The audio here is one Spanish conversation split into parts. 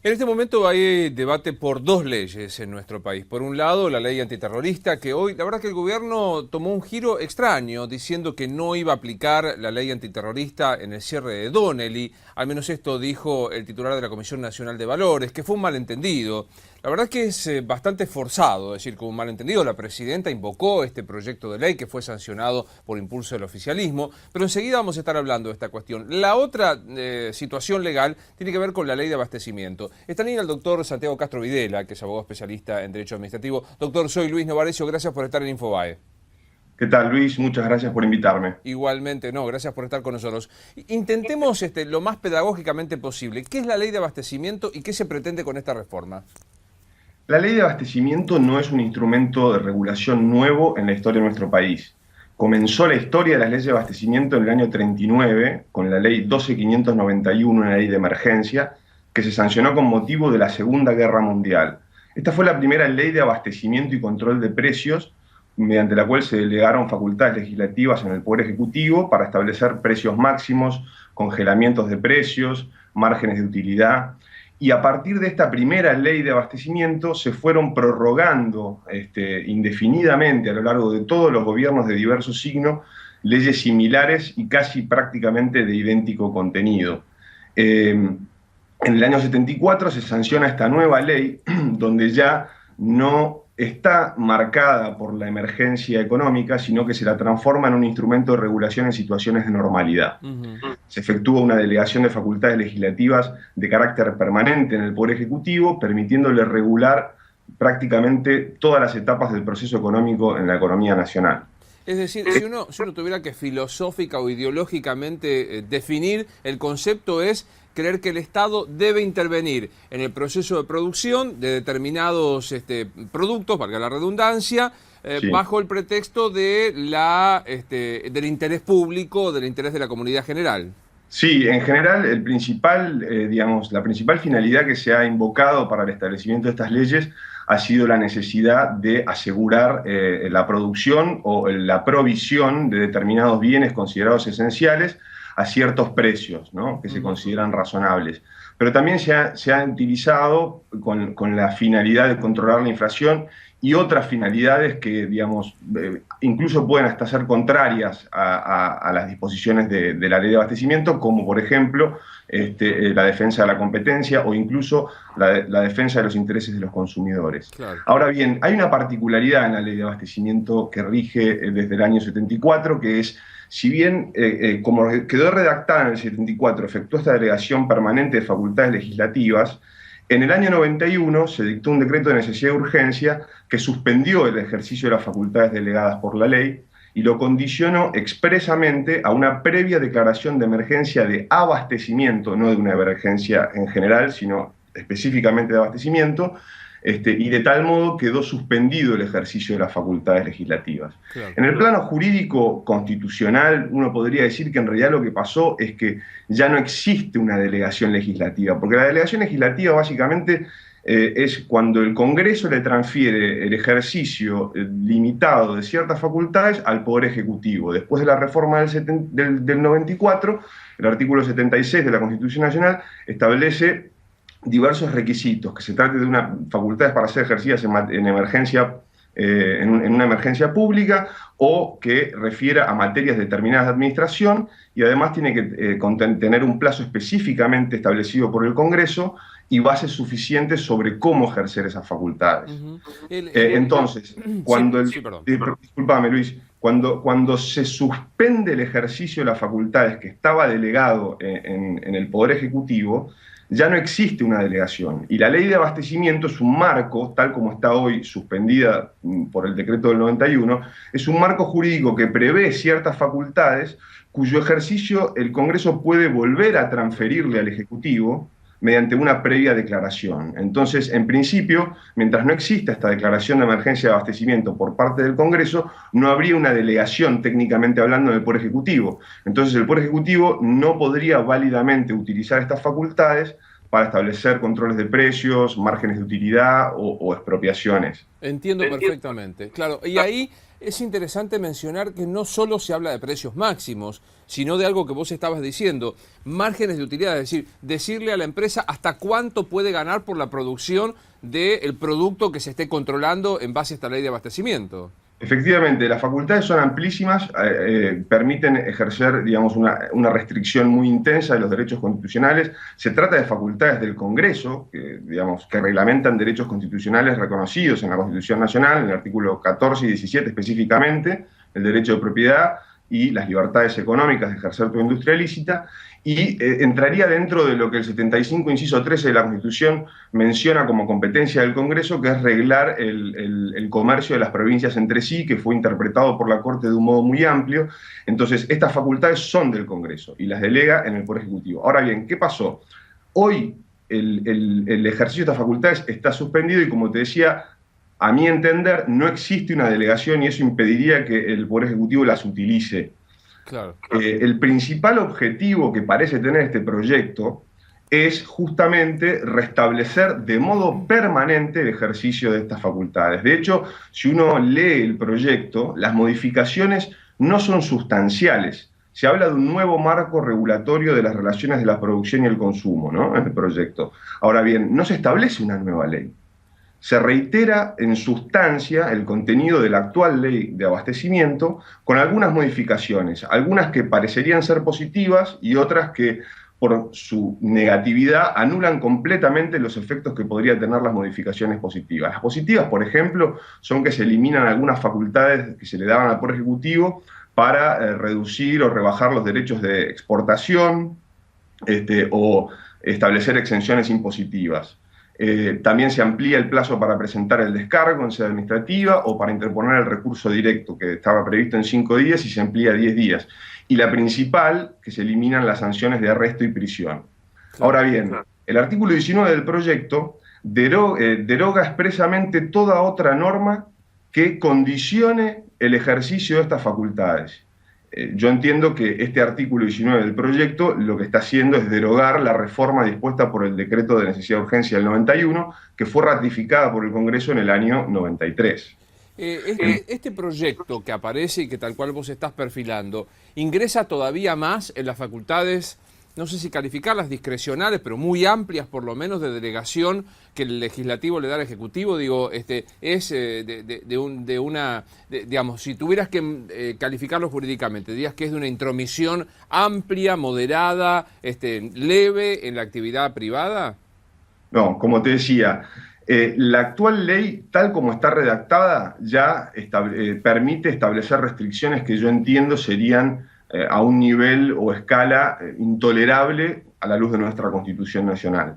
En este momento hay debate por dos leyes en nuestro país. Por un lado, la ley antiterrorista, que hoy, la verdad que el gobierno tomó un giro extraño, diciendo que no iba a aplicar la ley antiterrorista en el cierre de Donnelly. Al menos esto dijo el titular de la Comisión Nacional de Valores, que fue un malentendido. La verdad que es bastante forzado decir como un malentendido. La presidenta invocó este proyecto de ley que fue sancionado por impulso del oficialismo, pero enseguida vamos a estar hablando de esta cuestión. La otra situación legal tiene que ver con la ley de abastecimiento. Está en línea el doctor Santiago Castro Videla, que es abogado especialista en Derecho Administrativo. Doctor, soy Luis Novarecio, gracias por estar en Infobae. ¿Qué tal, Luis? Muchas gracias por invitarme. Igualmente, no, gracias por estar con nosotros. Intentemos lo más pedagógicamente posible. ¿Qué es la ley de abastecimiento y qué se pretende con esta reforma? La ley de abastecimiento no es un instrumento de regulación nuevo en la historia de nuestro país. Comenzó la historia de las leyes de abastecimiento en el año 39, con la ley 12.591, una ley de emergencia, que se sancionó con motivo de la Segunda Guerra Mundial. Esta fue la primera ley de abastecimiento y control de precios, mediante la cual se delegaron facultades legislativas en el Poder Ejecutivo para establecer precios máximos, congelamientos de precios, márgenes de utilidad. Y a partir de esta primera ley de abastecimiento se fueron prorrogando indefinidamente a lo largo de todos los gobiernos de diversos signos leyes similares y casi prácticamente de idéntico contenido. En el año 74 se sanciona esta nueva ley donde ya no está marcada por la emergencia económica, sino que se la transforma en un instrumento de regulación en situaciones de normalidad. Se efectúa una delegación de facultades legislativas de carácter permanente en el Poder Ejecutivo, permitiéndole regular prácticamente todas las etapas del proceso económico en la economía nacional. Es decir, si uno tuviera que filosófica o ideológicamente definir, el concepto es creer que el Estado debe intervenir en el proceso de producción de determinados productos, valga la redundancia, Sí. bajo el pretexto de del interés público, del interés de la comunidad general. Sí, en general, la principal finalidad que se ha invocado para el establecimiento de estas leyes ha sido la necesidad de asegurar la producción o la provisión de determinados bienes considerados esenciales a ciertos precios, ¿no?, que se consideran razonables. Pero también se ha utilizado con la finalidad de controlar la inflación y otras finalidades que, incluso pueden hasta ser contrarias a las disposiciones de la ley de abastecimiento, como por ejemplo la defensa de la competencia o incluso la defensa de los intereses de los consumidores. Claro. Ahora bien, hay una particularidad en la ley de abastecimiento que rige desde el año 74, que es, si bien, como quedó redactada en el 74, efectuó esta delegación permanente de facultades legislativas, en el año 91 se dictó un decreto de necesidad y urgencia que suspendió el ejercicio de las facultades delegadas por la ley y lo condicionó expresamente a una previa declaración de emergencia de abastecimiento, no de una emergencia en general, sino específicamente de abastecimiento, y de tal modo quedó suspendido el ejercicio de las facultades legislativas. Claro. En el plano jurídico constitucional, uno podría decir que en realidad lo que pasó es que ya no existe una delegación legislativa, porque la delegación legislativa básicamente es cuando el Congreso le transfiere el ejercicio limitado de ciertas facultades al Poder Ejecutivo. Después de la reforma del 94, el artículo 76 de la Constitución Nacional establece diversos requisitos, que se trate de unas facultades para ser ejercidas en emergencia, en una emergencia pública, o que refiera a materias determinadas de administración, y además tiene que tener un plazo específicamente establecido por el Congreso y bases suficientes sobre cómo ejercer esas facultades. Entonces, cuando discúlpame, Luis, cuando se suspende el ejercicio de las facultades que estaba delegado en el Poder Ejecutivo, ya no existe una delegación. Y la ley de abastecimiento es un marco, tal como está hoy suspendida por el decreto del 91, es un marco jurídico que prevé ciertas facultades cuyo ejercicio el Congreso puede volver a transferirle al Ejecutivo mediante una previa declaración. Entonces, en principio, mientras no exista esta declaración de emergencia de abastecimiento por parte del Congreso, no habría una delegación, técnicamente hablando, del Poder Ejecutivo. Entonces, el Poder Ejecutivo no podría válidamente utilizar estas facultades para establecer controles de precios, márgenes de utilidad o expropiaciones. Entiendo perfectamente. Claro, y ahí Es interesante mencionar que no solo se habla de precios máximos, sino de algo que vos estabas diciendo, márgenes de utilidad, es decir, decirle a la empresa hasta cuánto puede ganar por la producción del producto que se esté controlando en base a esta ley de abastecimiento. Efectivamente, las facultades son amplísimas, permiten ejercer, digamos, una restricción muy intensa de los derechos constitucionales. Se trata de facultades del Congreso, digamos, que reglamentan derechos constitucionales reconocidos en la Constitución Nacional, en el artículo 14 y 17 específicamente, el derecho de propiedad y las libertades económicas de ejercer tu industria ilícita, y entraría dentro de lo que el 75, inciso 13 de la Constitución menciona como competencia del Congreso, que es reglar el comercio de las provincias entre sí, que fue interpretado por la Corte de un modo muy amplio. Entonces, estas facultades son del Congreso y las delega en el Poder Ejecutivo. Ahora bien, ¿qué pasó? Hoy el ejercicio de estas facultades está suspendido y, como te decía, a mi entender, no existe una delegación y eso impediría que el Poder Ejecutivo las utilice. Claro. El principal objetivo que parece tener este proyecto es justamente restablecer de modo permanente el ejercicio de estas facultades. De hecho, si uno lee el proyecto, las modificaciones no son sustanciales. Se habla de un nuevo marco regulatorio de las relaciones de la producción y el consumo, ¿no? En el proyecto. Ahora bien, no se establece una nueva ley. Se reitera en sustancia el contenido de la actual ley de abastecimiento con algunas modificaciones, algunas que parecerían ser positivas y otras que por su negatividad anulan completamente los efectos que podrían tener las modificaciones positivas. Las positivas, por ejemplo, son que se eliminan algunas facultades que se le daban al Poder Ejecutivo para reducir o rebajar los derechos de exportación o establecer exenciones impositivas. También se amplía el plazo para presentar el descargo en sede administrativa o para interponer el recurso directo, que estaba previsto en 5 días y se amplía a 10 días. Y la principal, que se eliminan las sanciones de arresto y prisión. Ahora bien, el artículo 19 del proyecto deroga expresamente toda otra norma que condicione el ejercicio de estas facultades. Yo entiendo que este artículo 19 del proyecto lo que está haciendo es derogar la reforma dispuesta por el decreto de necesidad de urgencia del 91, que fue ratificada por el Congreso en el año 93. Este proyecto que aparece y que tal cual vos estás perfilando, ingresa todavía más en las facultades, no sé si calificarlas discrecionales, pero muy amplias por lo menos de delegación que el legislativo le da al ejecutivo. Digo, digamos, si tuvieras que calificarlo jurídicamente, dirías que es de una intromisión amplia, moderada, leve en la actividad privada. No, como te decía, la actual ley, tal como está redactada, ya permite establecer restricciones que yo entiendo serían a un nivel o escala intolerable a la luz de nuestra Constitución Nacional.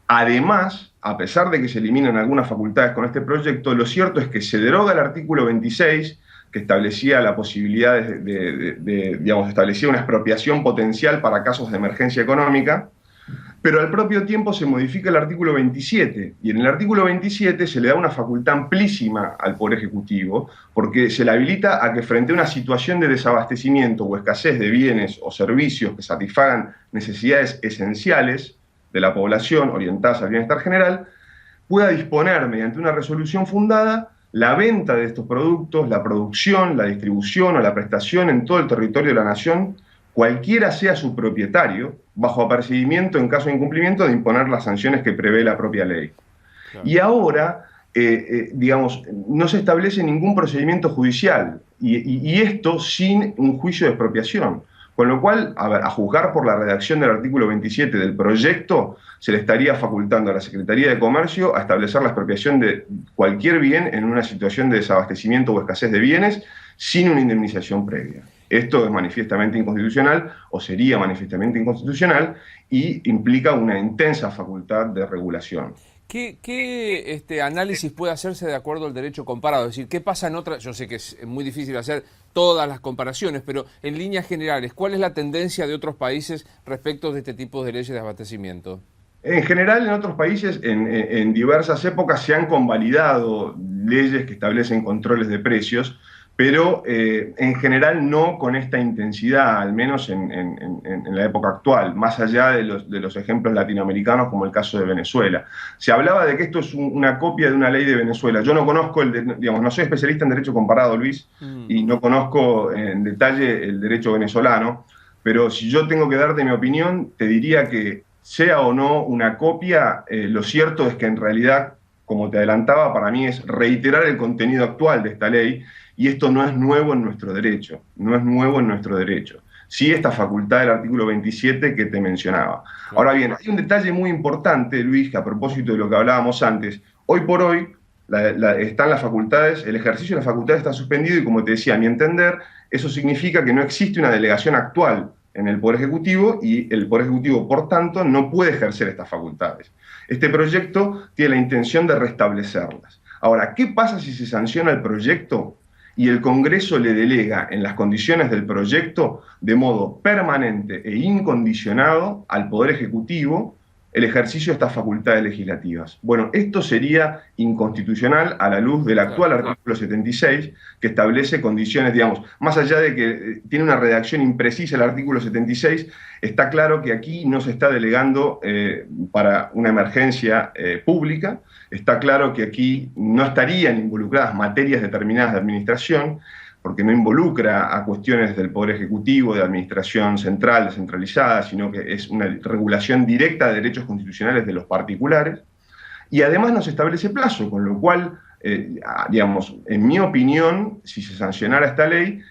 Además, a pesar de que se eliminan algunas facultades con este proyecto, lo cierto es que se deroga el artículo 26, que establecía la posibilidad digamos, establecía una expropiación potencial para casos de emergencia económica, pero al propio tiempo se modifica el artículo 27, y en el artículo 27 se le da una facultad amplísima al Poder Ejecutivo, porque se le habilita a que frente a una situación de desabastecimiento o escasez de bienes o servicios que satisfagan necesidades esenciales de la población orientadas al bienestar general, pueda disponer mediante una resolución fundada la venta de estos productos, la producción, la distribución o la prestación en todo el territorio de la nación, cualquiera sea su propietario, bajo apercibimiento en caso de incumplimiento de imponer las sanciones que prevé la propia ley. Claro. Y ahora, digamos, no se establece ningún procedimiento judicial, y esto sin un juicio de expropiación. Con lo cual, a juzgar por la redacción del artículo 27 del proyecto, se le estaría facultando a la Secretaría de Comercio a establecer la expropiación de cualquier bien en una situación de desabastecimiento o escasez de bienes sin una indemnización previa. Esto es manifiestamente inconstitucional, o sería manifiestamente inconstitucional, y implica una intensa facultad de regulación. ¿Qué análisis puede hacerse de acuerdo al derecho comparado? Es decir, ¿qué pasa en otras? Yo sé que es muy difícil hacer todas las comparaciones, pero en líneas generales, ¿cuál es la tendencia de otros países respecto de este tipo de leyes de abastecimiento? En general, en otros países, en diversas épocas, se han convalidado leyes que establecen controles de precios, pero en general no con esta intensidad, al menos en la época actual, más allá de los ejemplos latinoamericanos como el caso de Venezuela. Se hablaba de que esto es una copia de una ley de Venezuela. Yo no conozco, digamos, no soy especialista en derecho comparado, Luis, y no conozco en detalle el derecho venezolano, pero si yo tengo que darte mi opinión, te diría que sea o no una copia, lo cierto es que en realidad, como te adelantaba, para mí es reiterar el contenido actual de esta ley, y esto no es nuevo en nuestro derecho, no es nuevo en nuestro derecho. Sí, esta facultad del artículo 27 que te mencionaba. Ahora bien, hay un detalle muy importante, Luis, que a propósito de lo que hablábamos antes, hoy por hoy están las facultades, el ejercicio de las facultades está suspendido y, como te decía, a mi entender, eso significa que no existe una delegación actual en el Poder Ejecutivo y el Poder Ejecutivo, por tanto, no puede ejercer estas facultades. Este proyecto tiene la intención de restablecerlas. Ahora, ¿qué pasa si se sanciona el proyecto y el Congreso le delega en las condiciones del proyecto de modo permanente e incondicionado al Poder Ejecutivo el ejercicio de estas facultades legislativas? Bueno, esto sería inconstitucional a la luz del actual artículo 76, que establece condiciones, digamos, más allá de que tiene una redacción imprecisa el artículo 76, está claro que aquí no se está delegando para una emergencia pública, está claro que aquí no estarían involucradas materias determinadas de administración, porque no involucra a cuestiones del Poder Ejecutivo, de administración central, descentralizada, sino que es una regulación directa de derechos constitucionales de los particulares, y además no se establece plazo, con lo cual, digamos, en mi opinión, si se sancionara esta ley,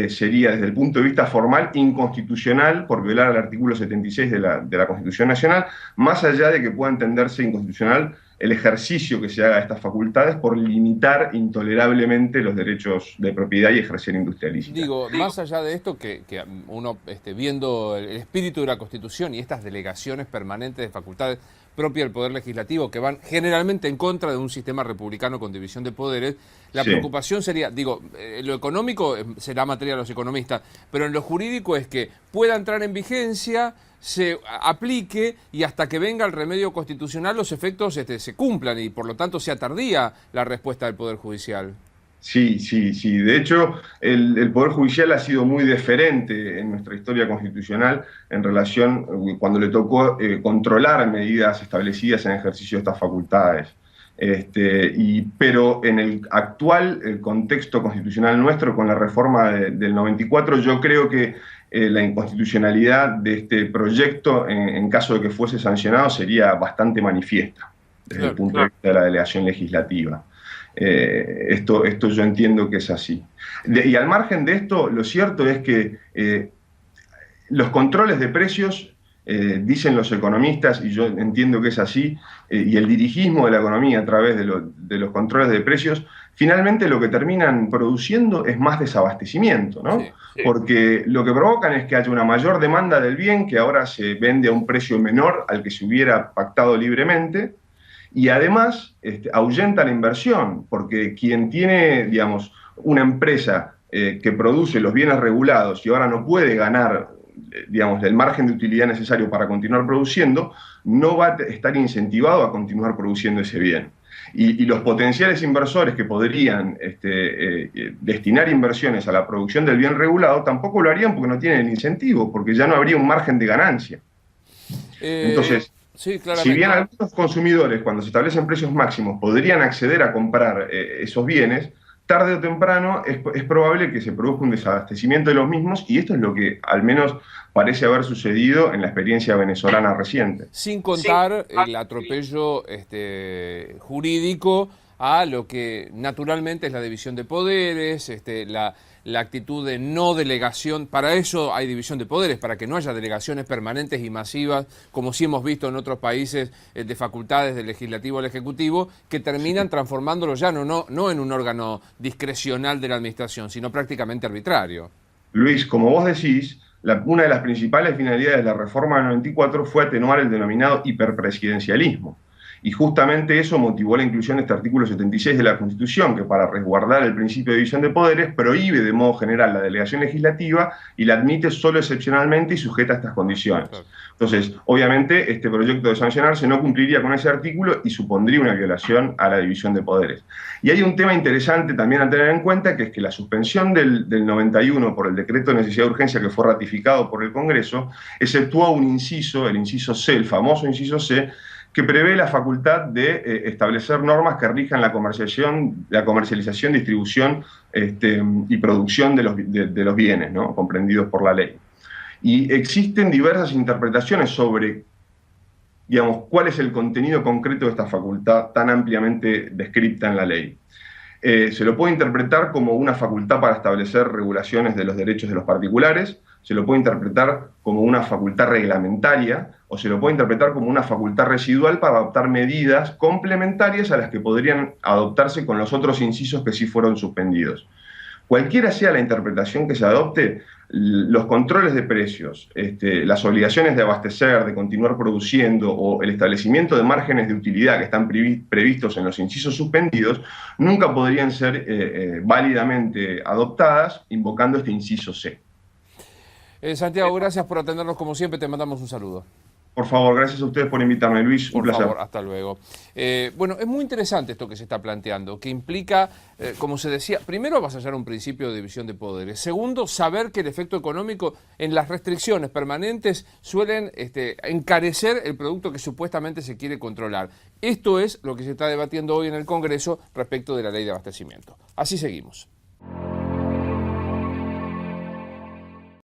sería desde el punto de vista formal inconstitucional por violar el artículo 76 de la Constitución Nacional, más allá de que pueda entenderse inconstitucional el ejercicio que se haga de estas facultades por limitar intolerablemente los derechos de propiedad y ejercer industria lícita. Digo, más allá de esto, que uno viendo el espíritu de la Constitución y estas delegaciones permanentes de facultades propias del Poder Legislativo que van generalmente en contra de un sistema republicano con división de poderes, la preocupación sería, digo, lo económico será materia de los economistas, pero en lo jurídico es que pueda entrar en vigencia, se aplique y hasta que venga el remedio constitucional los efectos se cumplan y por lo tanto sea tardía la respuesta del Poder Judicial. Sí, sí, sí. De hecho, el Poder Judicial ha sido muy deferente en nuestra historia constitucional en relación, cuando le tocó controlar medidas establecidas en ejercicio de estas facultades. Pero en el actual contexto constitucional nuestro, con la reforma del 94, yo creo que la inconstitucionalidad de este proyecto, en caso de que fuese sancionado, sería bastante manifiesta desde el punto de vista de la delegación legislativa. Esto yo entiendo que es así. Y al margen de esto, lo cierto es que los controles de precios, dicen los economistas, y yo entiendo que es así, y el dirigismo de la economía a través de los controles de precios, finalmente lo que terminan produciendo es más desabastecimiento, ¿no? Sí, sí. Porque lo que provocan es que haya una mayor demanda del bien que ahora se vende a un precio menor al que se hubiera pactado libremente, y además ahuyenta la inversión, porque quien tiene, digamos, una empresa que produce los bienes regulados y ahora no puede ganar, digamos, el margen de utilidad necesario para continuar produciendo, no va a estar incentivado a continuar produciendo ese bien. Y los potenciales inversores que podrían destinar inversiones a la producción del bien regulado tampoco lo harían porque no tienen el incentivo, porque ya no habría un margen de ganancia. Entonces, sí, si bien algunos consumidores, cuando se establecen precios máximos, podrían acceder a comprar esos bienes, tarde o temprano es probable que se produzca un desabastecimiento de los mismos, y esto es lo que al menos parece haber sucedido en la experiencia venezolana reciente. Sin contar el atropello jurídico a lo que naturalmente es la división de poderes, la actitud de no delegación. Para eso hay división de poderes, para que no haya delegaciones permanentes y masivas, como sí hemos visto en otros países, de facultades del legislativo al ejecutivo, que terminan transformándolo ya no en un órgano discrecional de la administración, sino prácticamente arbitrario. Luis, como vos decís, una de las principales finalidades de la reforma del 94 fue atenuar el denominado hiperpresidencialismo. Y justamente eso motivó la inclusión de este artículo 76 de la Constitución, que para resguardar el principio de división de poderes prohíbe de modo general la delegación legislativa y la admite solo excepcionalmente y sujeta a estas condiciones. Entonces, obviamente, este proyecto de sancionarse no cumpliría con ese artículo y supondría una violación a la división de poderes. Y hay un tema interesante también a tener en cuenta, que es que la suspensión del 91 por el decreto de necesidad de urgencia que fue ratificado por el Congreso, exceptúa un inciso, el inciso C, el famoso inciso C, que prevé la facultad de establecer normas que rijan la comercialización, distribución y producción de los bienes, ¿no?, comprendidos por la ley. Y existen diversas interpretaciones sobre, digamos, cuál es el contenido concreto de esta facultad tan ampliamente descrita en la ley. Se lo puede interpretar como una facultad para establecer regulaciones de los derechos de los particulares, se lo puede interpretar como una facultad reglamentaria, o se lo puede interpretar como una facultad residual para adoptar medidas complementarias a las que podrían adoptarse con los otros incisos que sí fueron suspendidos. Cualquiera sea la interpretación que se adopte, los controles de precios, las obligaciones de abastecer, de continuar produciendo o el establecimiento de márgenes de utilidad que están previstos en los incisos suspendidos, nunca podrían ser válidamente adoptadas invocando este inciso C. Santiago, gracias por atendernos como siempre, te mandamos un saludo. Por favor, gracias a ustedes por invitarme, Luis. Un placer. Por favor, hasta luego. Bueno, es muy interesante esto que se está planteando, que implica, como se decía, primero avasallar un principio de división de poderes. Segundo, saber que el efecto económico en las restricciones permanentes suelen encarecer el producto que supuestamente se quiere controlar. Esto es lo que se está debatiendo hoy en el Congreso respecto de la ley de abastecimiento. Así seguimos.